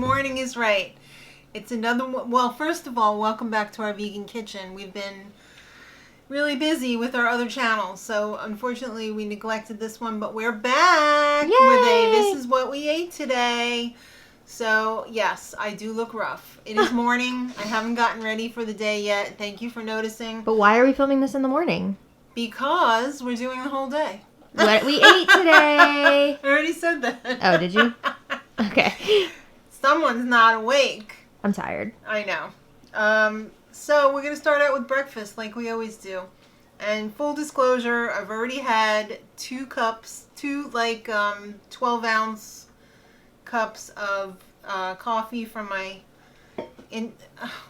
morning is right. It's another one. Well, first of all, welcome back to our vegan kitchen. We've been really busy with our other channels, so unfortunately we neglected this one, but we're back with This Is What We Ate Today. So, yes, I do look rough. It is morning. I haven't gotten ready for the day yet. Thank you for noticing. But why are we filming this in the morning? Because we're doing the whole day. What we ate today. I already said that. Oh, did you? Okay. Someone's not awake. I'm tired. I know. So we're going to start out with breakfast like we always do. And full disclosure, I've already had 2 12-ounce cups of coffee from my,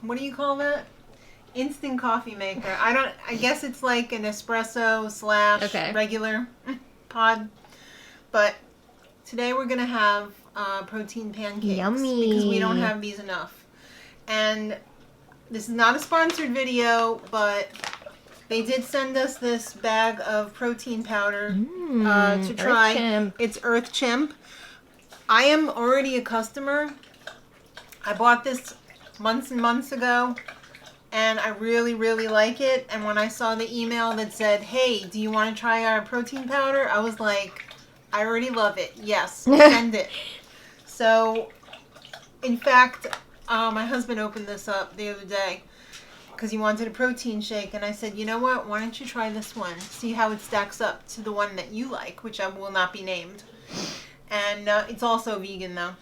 what do you call that? Instant coffee maker. I guess it's like an espresso / regular pod. But today we're going to have protein pancakes. Yummy. Because we don't have these enough. And this is not a sponsored video, but they did send us this bag of protein powder to try. It's Earth Chimp. I am already a customer. I bought this months and months ago, and I really, really like it. And when I saw the email that said, hey, do you want to try our protein powder? I was like, I already love it. Yes, send it. So, in fact, my husband opened this up the other day because he wanted a protein shake. And I said, you know what? Why don't you try this one? See how it stacks up to the one that you like, which I will not be named. And it's also vegan, though.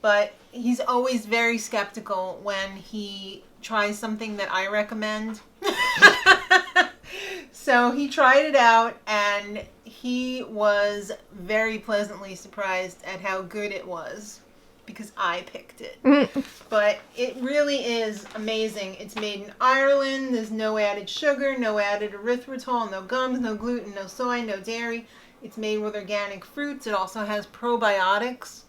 But he's always very skeptical when he tries something that I recommend. So he tried it out, and he was very pleasantly surprised at how good it was because I picked it. But it really is amazing. It's made in Ireland. There's no added sugar, no added erythritol, no gums, no gluten, no soy, no dairy. It's made with organic fruits. It also has probiotics.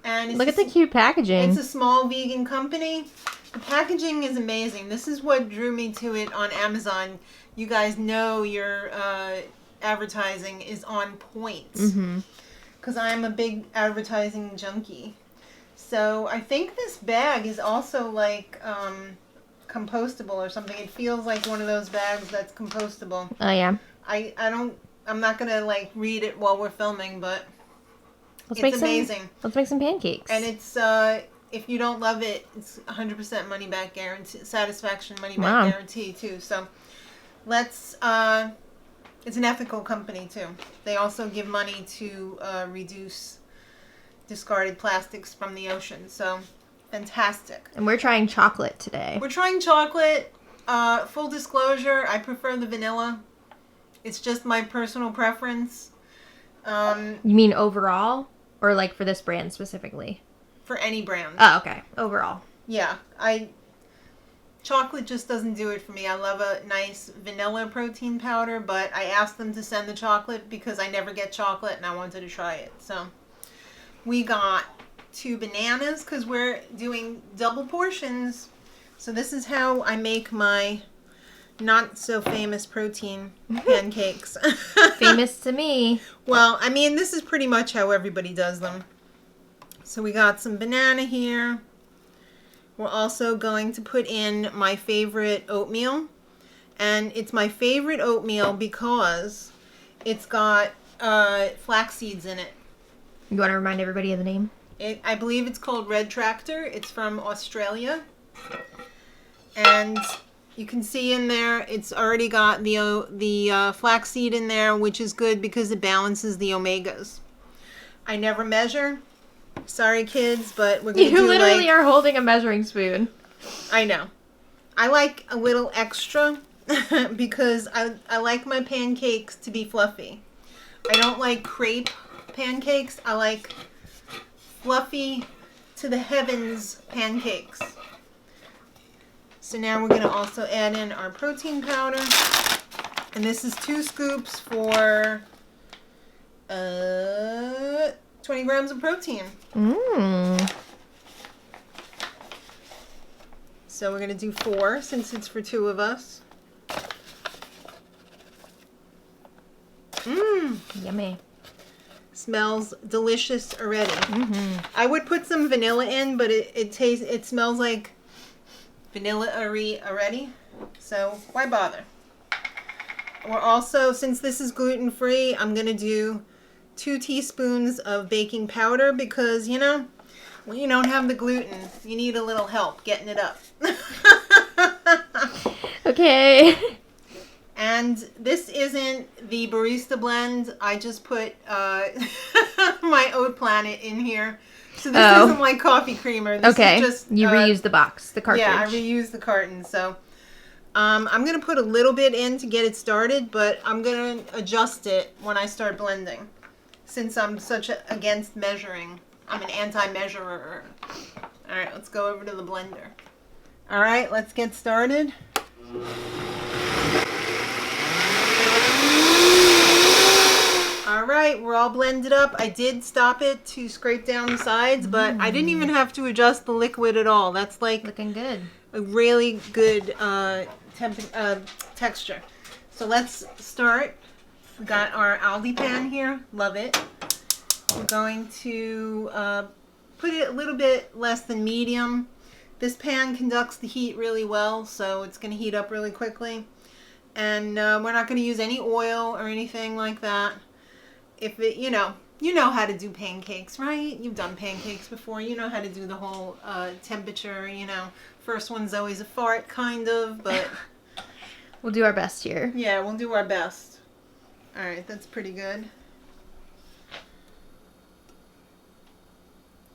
And look at the cute packaging. It's a small vegan company. The packaging is amazing. This is what drew me to it on Amazon. You guys know your advertising is on point. Because I'm a big advertising junkie. So I think this bag is also like compostable or something. It feels like one of those bags that's compostable. Oh, yeah. I'm not going to like read it while we're filming, but it's amazing. Let's make some pancakes. And it's, if you don't love it, it's 100% money back guarantee, satisfaction money back guarantee too. So let's, it's an ethical company too. They also give money to reduce discarded plastics from the ocean. So fantastic. And we're trying chocolate today. We're trying chocolate. Full disclosure, I prefer the vanilla. It's just my personal preference. You mean overall? Or like for this brand specifically? For any brand. Oh, okay. Overall. Yeah. Chocolate just doesn't do it for me. I love a nice vanilla protein powder, but I asked them to send the chocolate because I never get chocolate and I wanted to try it. So we got 2 bananas because we're doing double portions. So this is how I make my not so famous protein pancakes. Famous to me. Well, I mean, this is pretty much how everybody does them. So we got some banana here. We're also going to put in my favorite oatmeal. And it's my favorite oatmeal because it's got flax seeds in it. You want to remind everybody of the name? I believe it's called Red Tractor. It's from Australia. And you can see in there, it's already got the flaxseed in there, which is good because it balances the omegas. I never measure. Sorry, kids, but we're going to do You literally are holding a measuring spoon. I know. I like a little extra because I like my pancakes to be fluffy. I don't like crepe pancakes. I like fluffy to the heavens pancakes. So now we're going to also add in our protein powder. And this is 2 scoops for 20 grams of protein. So we're going to do 4 since it's for 2 of us. Yummy. Smells delicious already. I would put some vanilla in, but it smells like vanilla-y already. So why bother? We're also, since this is gluten-free, I'm going to do 2 teaspoons of baking powder because, you know, when you don't have the gluten, you need a little help getting it up. Okay. And this isn't the barista blend. I just put my Oat Planet in here. So this isn't like coffee creamer. This is just... you reuse the box, the cartridge. Yeah, I reused the carton. So I'm going to put a little bit in to get it started, but I'm going to adjust it when I start blending. Since I'm against measuring. I'm an anti-measurer. All right, let's go over to the blender. All right, let's get started. All right, we're all blended up. I did stop it to scrape down the sides, but I didn't even have to adjust the liquid at all. That's like looking good. A really good texture. So let's start. We got our Aldi pan here. Love it. We're going to put it a little bit less than medium. This pan conducts the heat really well, so it's going to heat up really quickly. And we're not going to use any oil or anything like that. If it, you know how to do pancakes, right? You've done pancakes before. You know how to do the whole temperature, you know. First one's always a fart, kind of, but... We'll do our best here. Yeah, we'll do our best. All right, that's pretty good.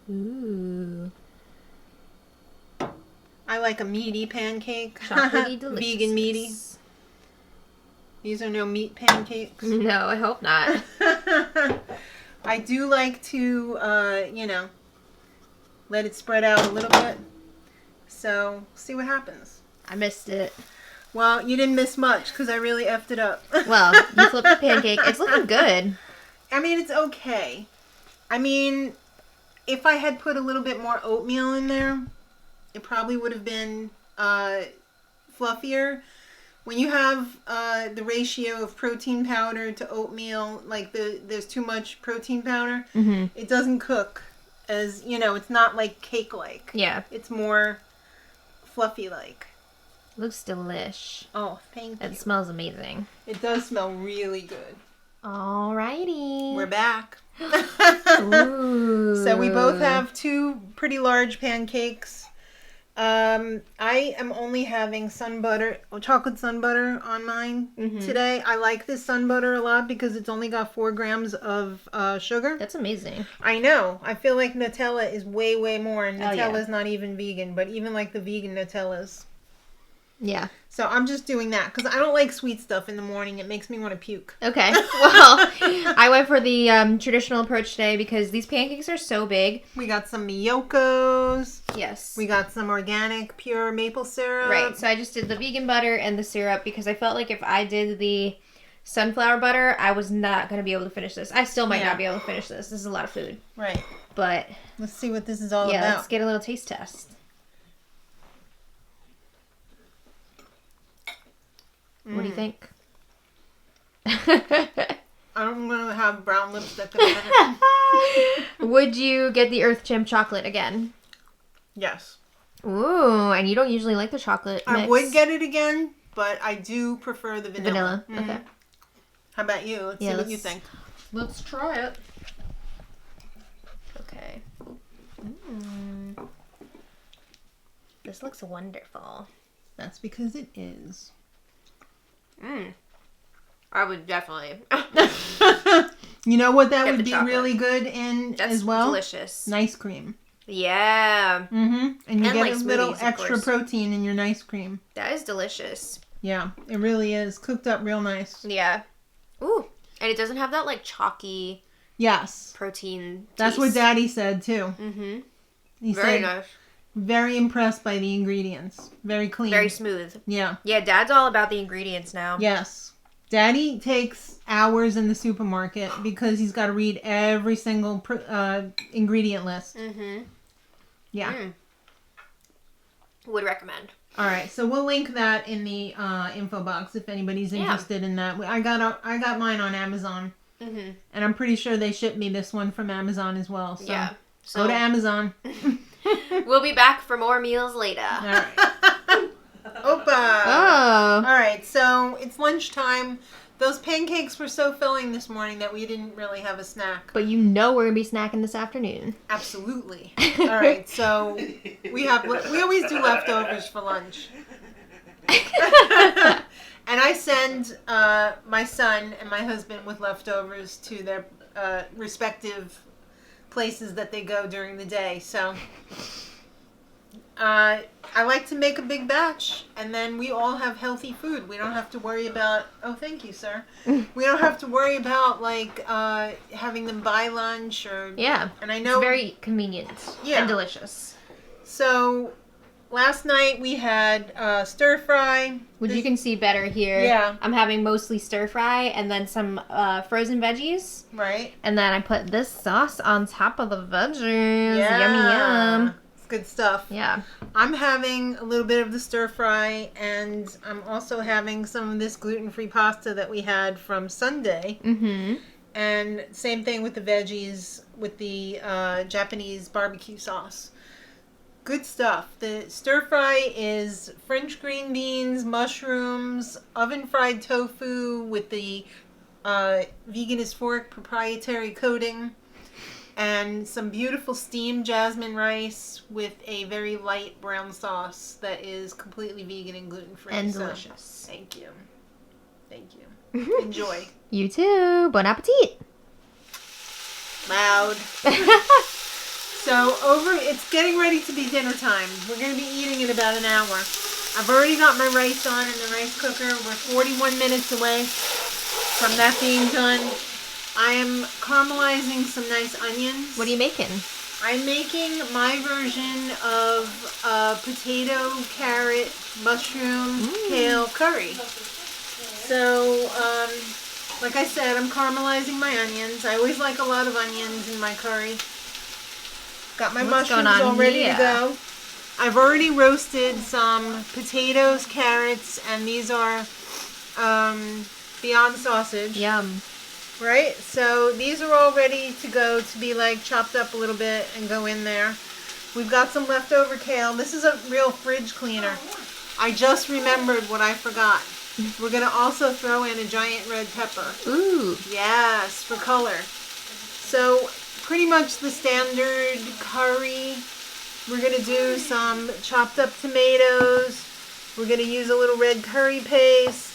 Ooh. I like a meaty pancake. Chocolatey delicious. Vegan meaty. These are no meat pancakes. No, I hope not. I do like to, you know, let it spread out a little bit. So, see what happens. I missed it. Well, you didn't miss much because I really effed it up. Well, you flipped the pancake. It's looking good. I mean, it's okay. I mean, if I had put a little bit more oatmeal in there, it probably would have been fluffier. When you have the ratio of protein powder to oatmeal, like there's too much protein powder, it doesn't cook as, you know, it's not like cake-like. Yeah. It's more fluffy-like. Looks delish. Oh, thank you. It smells amazing. It does smell really good. Alrighty. We're back. Ooh. So we both have 2 pretty large pancakes. I am only having chocolate sun butter on mine today. I like this sun butter a lot because it's only got 4 grams of sugar. That's amazing. I know. I feel like Nutella is way, way more, and Nutella's not even vegan, but even like the vegan Nutellas. Yeah. So I'm just doing that because I don't like sweet stuff in the morning. It makes me want to puke. Okay. Well, I went for the traditional approach today because these pancakes are so big. We got some Miyokos. Yes. We got some organic pure maple syrup. Right. So I just did the vegan butter and the syrup because I felt like if I did the sunflower butter, I was not going to be able to finish this. I still might not be able to finish this. This is a lot of food. Right. But let's see what this is all about. Yeah, let's get a little taste test. What do you think? I'm going to have brown lipstick in a minute. Would you get the Earth Gem chocolate again? Yes. Ooh, and you don't usually like the chocolate mix. I would get it again, but I do prefer the vanilla. Okay. How about you? Let's see what you think. Let's try it. Okay. This looks wonderful. That's because it is. I would definitely. You know what that would be really good in as well? Delicious. Nice cream. Yeah. And you get like a little smoothies, extra protein in your nice cream. That is delicious. Yeah, it really is. Cooked up real nice. Yeah. Ooh. And it doesn't have that like chalky protein taste. That's what Daddy said too. He Very said, nice. Very impressed by the ingredients. Very clean. Very smooth. Yeah. Yeah, Dad's all about the ingredients now. Yes. Daddy takes hours in the supermarket because he's got to read every single ingredient list. Yeah. Would recommend. All right, so we'll link that in the info box if anybody's interested in that. I got mine on Amazon. And I'm pretty sure they shipped me this one from Amazon as well. So, yeah. So go to Amazon. We'll be back for more meals later. All right. Opa! Oh. All right, so it's lunchtime. Those pancakes were so filling this morning that we didn't really have a snack. But you know we're going to be snacking this afternoon. Absolutely. All right, so we always do leftovers for lunch. And I send my son and my husband with leftovers to their respective places that they go during the day. So I like to make a big batch, and then we all have healthy food. We don't have to worry about, oh, thank you, sir. We don't have to worry about, like, having them buy lunch or... Yeah. And I know... It's very convenient and delicious. So, last night we had stir fry. Which you can see better here. Yeah. I'm having mostly stir fry and then some frozen veggies. Right. And then I put this sauce on top of the veggies. Yeah. Yummy, yum. It's good stuff. Yeah. I'm having a little bit of the stir fry, and I'm also having some of this gluten-free pasta that we had from Sunday. Mm-hmm. And same thing with the veggies with the Japanese barbecue sauce. Good stuff. The stir fry is French green beans, mushrooms, oven-fried tofu with the Veganist Fork proprietary coating, and some beautiful steamed jasmine rice with a very light brown sauce that is completely vegan and gluten-free. And so, delicious. Thank you. Thank you. Enjoy. You too. Bon appetit. Loud. So it's getting ready to be dinner time. We're going to be eating in about an hour. I've already got my rice on in the rice cooker. We're 41 minutes away from that being done. I am caramelizing some nice onions. What are you making? I'm making my version of potato, carrot, mushroom, kale curry. So, like I said, I'm caramelizing my onions. I always like a lot of onions in my curry. Got my mushrooms all ready to go. I've already roasted some potatoes, carrots, and these are Beyond sausage. Yum. Right? So these are all ready to go to be like chopped up a little bit and go in there. We've got some leftover kale. This is a real fridge cleaner. I just remembered what I forgot. We're going to also throw in a giant red pepper. Ooh. Yes, for color. So pretty much the standard curry. We're going to do some chopped up tomatoes. We're going to use a little red curry paste.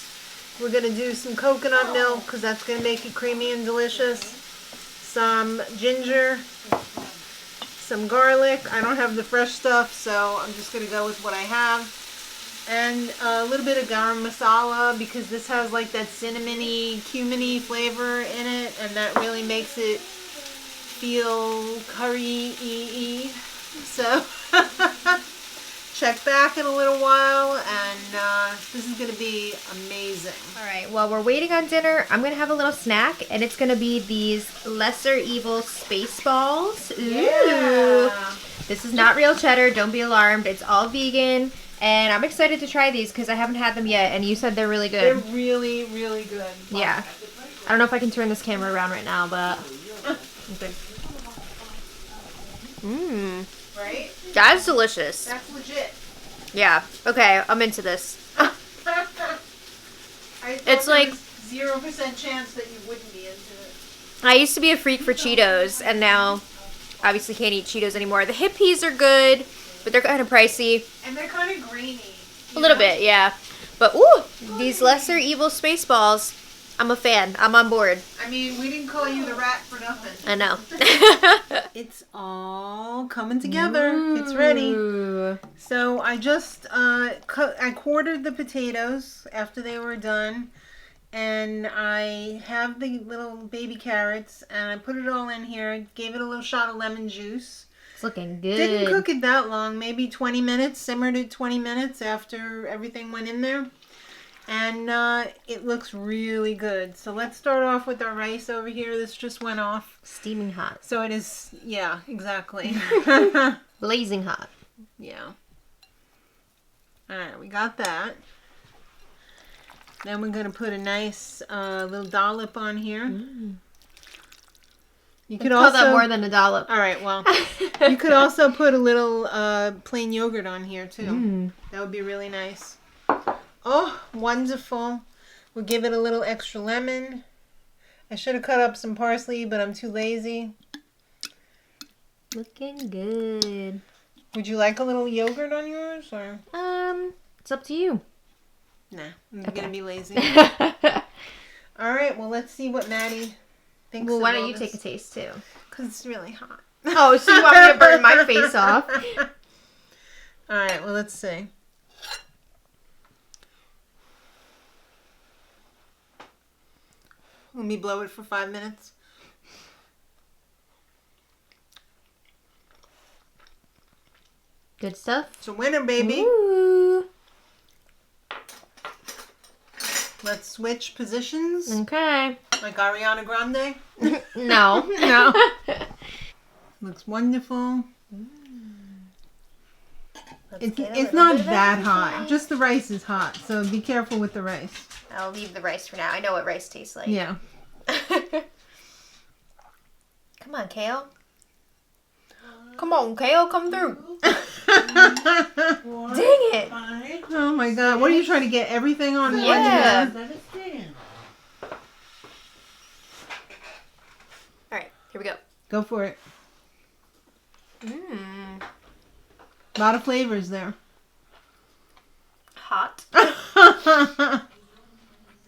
We're going to do some coconut milk because that's going to make it creamy and delicious. Some ginger. Some garlic. I don't have the fresh stuff, so I'm just going to go with what I have. And a little bit of garam masala because this has like that cinnamony, cuminy flavor in it, and that really makes it feel curry-y. So check back in a little while, and this is going to be amazing. All right, while we're waiting on dinner, I'm going to have a little snack, and it's going to be these Lesser Evil Space Balls. Ooh. Yeah. This is not real cheddar. Don't be alarmed. It's all vegan, and I'm excited to try these because I haven't had them yet, and you said they're really good. They're really, really good. Yeah. I don't know if I can turn this camera around right now, but... Okay. Mmm. Right? That's delicious. That's legit. Yeah. Okay, I'm into this. It's like 0% chance that you wouldn't be into it. I used to be a freak for Cheetos, and now obviously can't eat Cheetos anymore. The hip peas are good, but they're kind of pricey. And they're kind of grainy. A little bit, yeah. But ooh, these Lesser Evil Space Balls, I'm a fan. I'm on board. I mean, we didn't call you the rat for nothing. I know. It's all coming together. It's ready. So I just I quartered the potatoes after they were done, and I have the little baby carrots, and I put it all in here. Gave it a little shot of lemon juice. It's looking good. Didn't cook it that long, maybe 20 minutes. Simmered it 20 minutes after everything went in there. And it looks really good. So let's start off with our rice over here. This just went off. Steaming hot. So it is, yeah, exactly. Blazing hot. Yeah. Alright, we got that. Then we're going to put a nice little dollop on here. You could call also that more than a dollop. All right, well, you could also put a little plain yogurt on here too. That would be really nice. Oh, wonderful. We'll give it a little extra lemon. I should have cut up some parsley, but I'm too lazy. Looking good. Would you like a little yogurt on yours, or? It's up to you. Nah, I'm gonna be lazy. All right, well, let's see what Maddie thinks. Well, why of don't all you this. take a taste too? Because it's really hot. Oh, so you want me to burn my face off? All right, well, let's see. Let me blow it for 5 minutes. Good stuff. It's a winner, baby. Ooh. Let's switch positions. Okay. Like Ariana Grande. No. No. Looks wonderful. It's not that hot. Just the rice is hot, so be careful with the rice. I'll leave the rice for now. I know what rice tastes like. Yeah. Come on, Kale. Come on, Kale, come through. Dang it. Oh my god. What are you trying to get everything on one? Yeah. Alright, here we go. Go for it. Mmm. A lot of flavors there. Hot.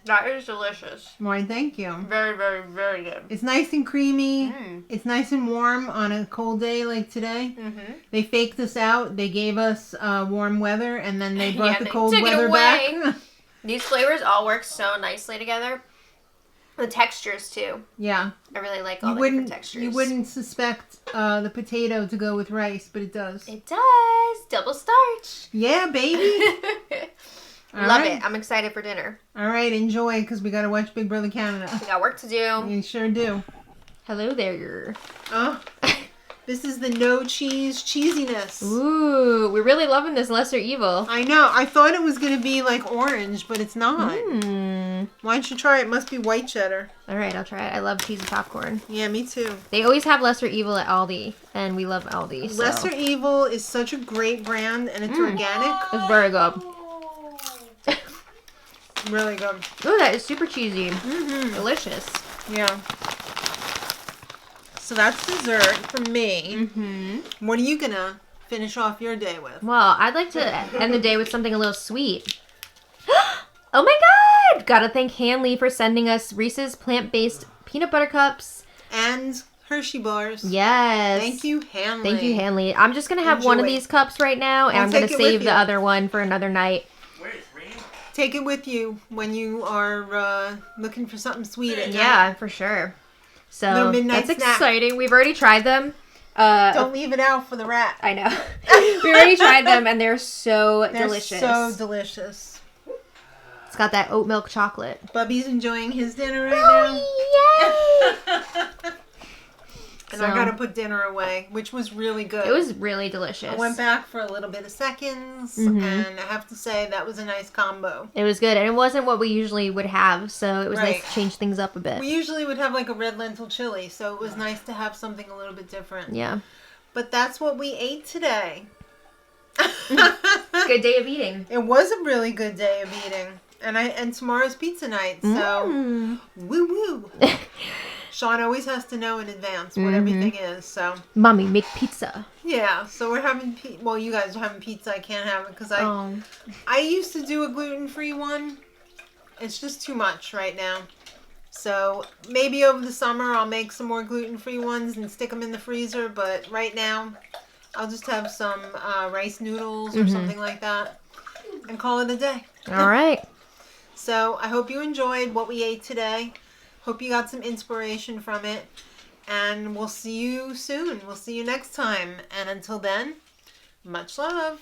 That is delicious. Why, thank you. Very, very, very good. It's nice and creamy. It's nice and warm on a cold day like today. They faked us out. They gave us warm weather, and then they brought the cold weather back. These flavors all work so nicely together. The textures, too. Yeah. I really like all the different textures. You wouldn't suspect the potato to go with rice, but it does. It does. Double starch. Yeah, baby. Love it. I'm excited for dinner. All right, enjoy, because we got to watch Big Brother Canada. We got work to do. We sure do. Hello there. Oh, this is the no cheese cheesiness. Ooh, we're really loving this lesser evil. I know. I thought it was going to be like orange, but it's not. Why don't you try it? It must be white cheddar. All right, I'll try it. I love cheesy popcorn. Yeah, me too. They always have lesser evil at Aldi, and we love Aldi. So. Lesser Evil is such a great brand, and it's organic. It's very good. Really good. Ooh, that is super cheesy. Delicious. Yeah. So that's dessert for me. What are you going to finish off your day with? Well, I'd like to end the day with something a little sweet. Oh my god! Gotta thank Hanley for sending us Reese's plant-based peanut butter cups. And Hershey bars. Yes. Thank you, Hanley. Thank you, Hanley. I'm just gonna have one of these cups right now, and I'm gonna save the other one for another night. Take it with you when you are looking for something sweet at night. Yeah, for sure. So that's snack. exciting. We've already tried them. Don't leave it out for the rat. I know. We already tried them, and they're so delicious. They're so delicious. It's got that oat milk chocolate. Bubby's enjoying his dinner right Yay! And I gotta put dinner away, which was really good. It was really delicious. I went back for a little bit of seconds, and I have to say that was a nice combo. It was good, and it wasn't what we usually would have, so it was nice to change things up a bit. We usually would have like a red lentil chili, so it was nice to have something a little bit different. Yeah. But that's what we ate today. Good day of eating. It was a really good day of eating. And tomorrow's pizza night, so woo woo. Sean always has to know in advance what everything is, so. Mommy, make pizza. Yeah, so we're having well, you guys are having pizza. I can't have it because I used to do a gluten-free one. It's just too much right now. So maybe over the summer I'll make some more gluten-free ones and stick them in the freezer, but right now I'll just have some rice noodles or something like that and call it a day. All right. So I hope you enjoyed what we ate today. Hope you got some inspiration from it. And we'll see you soon. We'll see you next time. And until then, much love.